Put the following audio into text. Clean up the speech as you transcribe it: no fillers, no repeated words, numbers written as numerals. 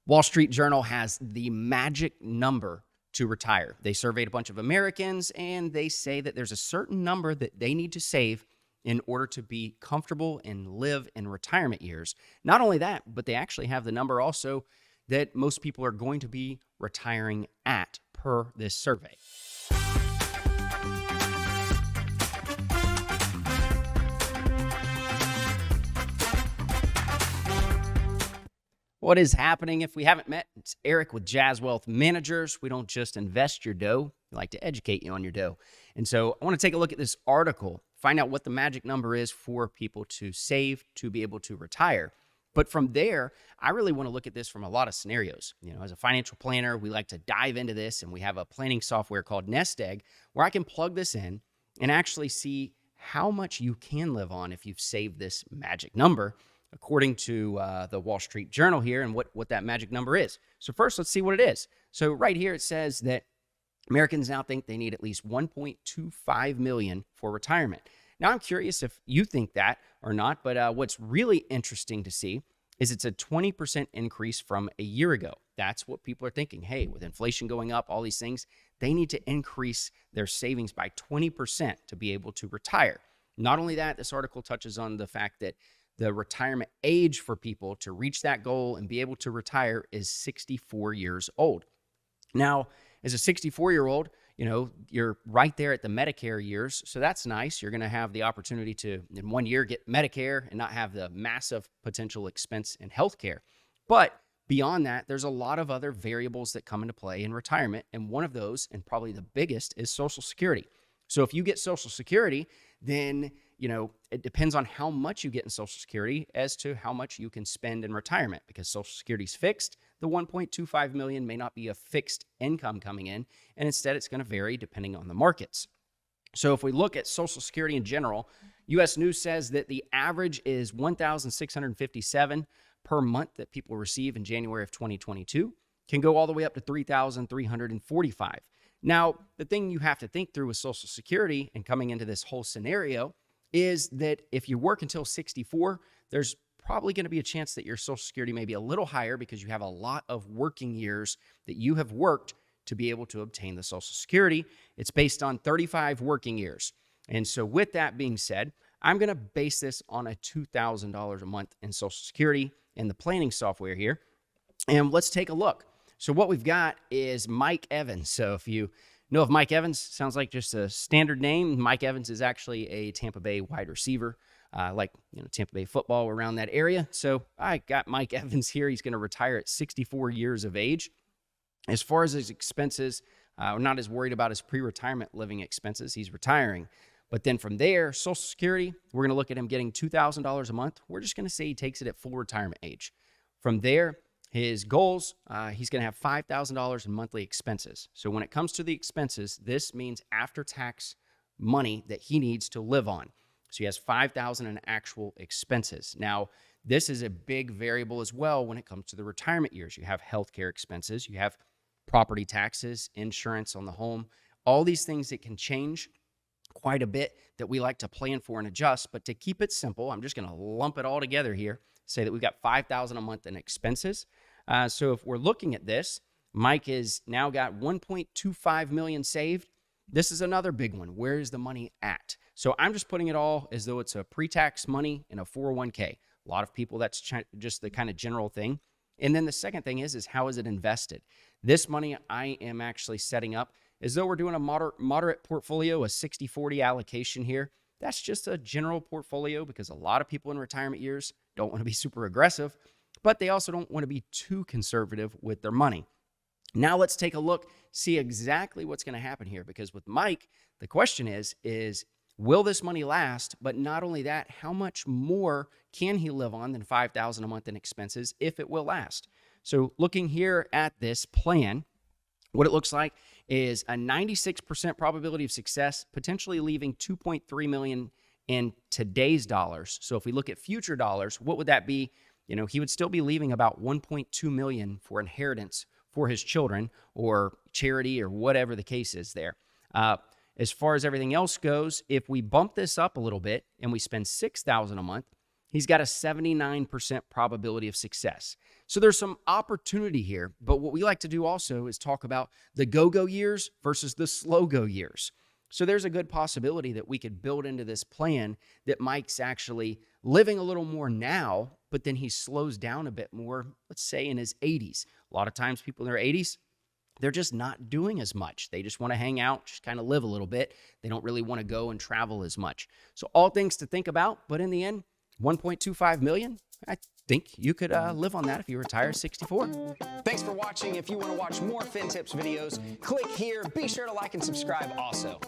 Wall Street Journal has the magic number to retire. They surveyed a bunch of Americans and they say that there's a certain number that they need to save in order to be comfortable and live in retirement years. Not only that, but they actually have the number also that most people are going to be retiring at per this survey. What is happening? If we haven't met, it's Eric with Jazz Wealth Managers. We don't just invest your dough, we like to educate you on your dough. And so I want to take a look at this article, find out what the magic number is for people to save to be able to retire. But from there, I really want to look at this from a lot of scenarios. You know, as a financial planner, we like to dive into this, and we have a planning software called Nest Egg where I can plug this in and actually see how much you can live on if you've saved this magic number, according to the Wall Street Journal here, and what that magic number is. So first, let's see what it is. So right here, it says that Americans now think they need at least $1.25 million for retirement. Now, I'm curious if you think that or not, but what's really interesting to see is it's a 20% increase from a year ago. That's what people are thinking. Hey, with inflation going up, all these things, they need to increase their savings by 20% to be able to retire. Not only that, this article touches on the fact that the retirement age for people to reach that goal and be able to retire is 64 years old. Now, as a 64-year-old, you know, you're right there at the Medicare years, so that's nice. You're going to have the opportunity to, in 1 year, get Medicare and not have the massive potential expense in healthcare. But beyond that, there's a lot of other variables that come into play in retirement, and one of those, and probably the biggest, is Social Security. So if you get Social Security, then, you know, it depends on how much you get in Social Security as to how much you can spend in retirement, because Social Security is fixed. The $1.25 million may not be a fixed income coming in, and instead it's going to vary depending on the markets. So if we look at Social Security in general, U.S. News says that the average is $1,657 per month that people receive in January of 2022, can go all the way up to $3,345. Now, the thing you have to think through with Social Security and coming into this whole scenario is that if you work until 64, there's probably going to be a chance that your Social Security may be a little higher because you have a lot of working years that you have worked to be able to obtain the Social Security. It's based on 35 working years. And so with that being said, I'm going to base this on a $2,000 a month in Social Security in the planning software here. And let's take a look. So what we've got is Mike Evans. So if you know of Mike Evans, sounds like just a standard name. Mike Evans is actually a Tampa Bay wide receiver, like, you know, Tampa Bay football around that area. So I got Mike Evans here. He's going to retire at 64 years of age. As far as his expenses, we're not as worried about his pre-retirement living expenses. He's retiring. But then from there, Social Security, we're going to look at him getting $2,000 a month. We're just going to say he takes it at full retirement age. From there, his goals, he's going to have $5,000 in monthly expenses. So when it comes to the expenses, this means after-tax money that he needs to live on. So he has $5,000 in actual expenses. Now, this is a big variable as well when it comes to the retirement years. You have healthcare expenses, you have property taxes, insurance on the home, all these things that can change quite a bit that we like to plan for and adjust. But to keep it simple, I'm just going to lump it all together here, say that we've got $5,000 a month in expenses. So if we're looking at this, Mike has now got $1.25 million saved. This is another big one. Where is the money at? So I'm just putting it all as though it's a pre-tax money in a 401k. A lot of people, that's just the kind of general thing. And then the second thing is how is it invested? This money I am actually setting up as though we're doing a moderate portfolio, a 60-40 allocation here. That's just a general portfolio because a lot of people in retirement years don't want to be super aggressive, but they also don't want to be too conservative with their money. Now let's take a look, see exactly what's going to happen here, because with Mike, the question is will this money last? But not only that, how much more can he live on than $5,000 a month in expenses if it will last? So looking here at this plan, what it looks like is a 96% probability of success, potentially leaving $2.3 million in today's dollars. So if we look at future dollars, what would that be? You know, he would still be leaving about $1.2 million for inheritance for his children or charity or whatever the case is there. As far as everything else goes, if we bump this up a little bit and we spend $6,000 a month, he's got a 79% probability of success. So there's some opportunity here, but what we like to do also is talk about the go-go years versus the slow-go years. So there's a good possibility that we could build into this plan that Mike's actually living a little more now, but then he slows down a bit more, let's say in his 80s. A lot of times people in their 80s, they're just not doing as much. They just want to hang out, just kind of live a little bit. They don't really want to go and travel as much. So all things to think about, but in the end, 1.25 million, I think you could live on that if you retire 64. Thanks for watching. If you want to watch more FinTips videos, click here. Be sure to like and subscribe also.